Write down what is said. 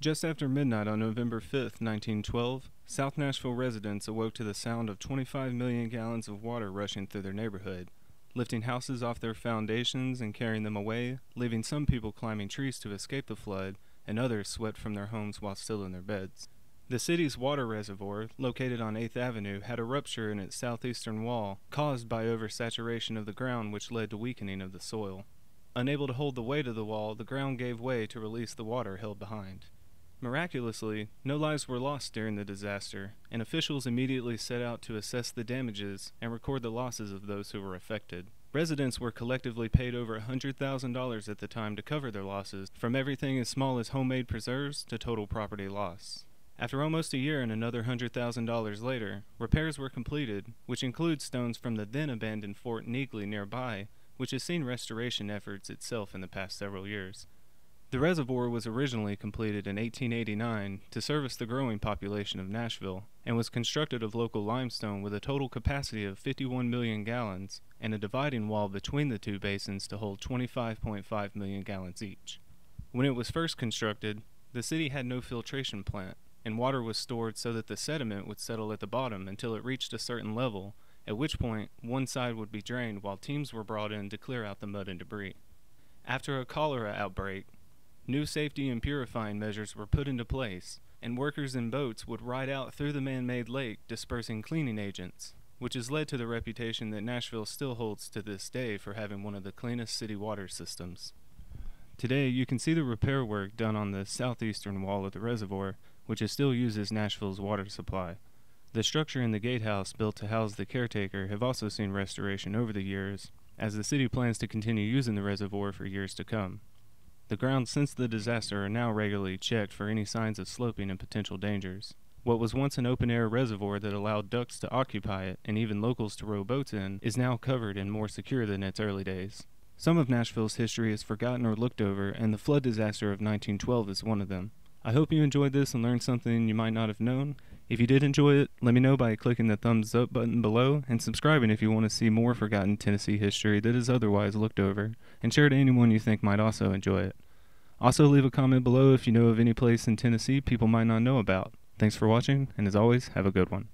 Just after midnight on November 5, 1912, South Nashville residents awoke to the sound of 25 million gallons of water rushing through their neighborhood, lifting houses off their foundations and carrying them away, leaving some people climbing trees to escape the flood, and others swept from their homes while still in their beds. The city's water reservoir, located on 8th Avenue, had a rupture in its southeastern wall, caused by oversaturation of the ground, which led to weakening of the soil. Unable to hold the weight of the wall, the ground gave way to release the water held behind. Miraculously, no lives were lost during the disaster, and officials immediately set out to assess the damages and record the losses of those who were affected. Residents were collectively paid over $100,000 at the time to cover their losses, from everything as small as homemade preserves to total property loss. After almost a year and another $100,000 later, repairs were completed, which include stones from the then abandoned Fort Negley nearby, which has seen restoration efforts itself in the past several years. The reservoir was originally completed in 1889 to service the growing population of Nashville, and was constructed of local limestone with a total capacity of 51 million gallons and a dividing wall between the two basins to hold 25.5 million gallons each. When it was first constructed, the city had no filtration plant, and water was stored so that the sediment would settle at the bottom until it reached a certain level, at which point one side would be drained while teams were brought in to clear out the mud and debris. After a cholera outbreak, new safety and purifying measures were put into place, and workers in boats would ride out through the man-made lake dispersing cleaning agents, which has led to the reputation that Nashville still holds to this day for having one of the cleanest city water systems. Today, you can see the repair work done on the southeastern wall of the reservoir, which is still used as Nashville's water supply. The structure and the gatehouse built to house the caretaker have also seen restoration over the years, as the city plans to continue using the reservoir for years to come. The grounds since the disaster are now regularly checked for any signs of sloping and potential dangers. What was once an open-air reservoir that allowed ducks to occupy it and even locals to row boats in is now covered and more secure than its early days. Some of Nashville's history is forgotten or looked over, and the flood disaster of 1912 is one of them. I hope you enjoyed this and learned something you might not have known. If you did enjoy it, let me know by clicking the thumbs up button below and subscribing if you want to see more forgotten Tennessee history that is otherwise looked over, and share to anyone you think might also enjoy it. Also, leave a comment below if you know of any place in Tennessee people might not know about. Thanks for watching, and as always, have a good one.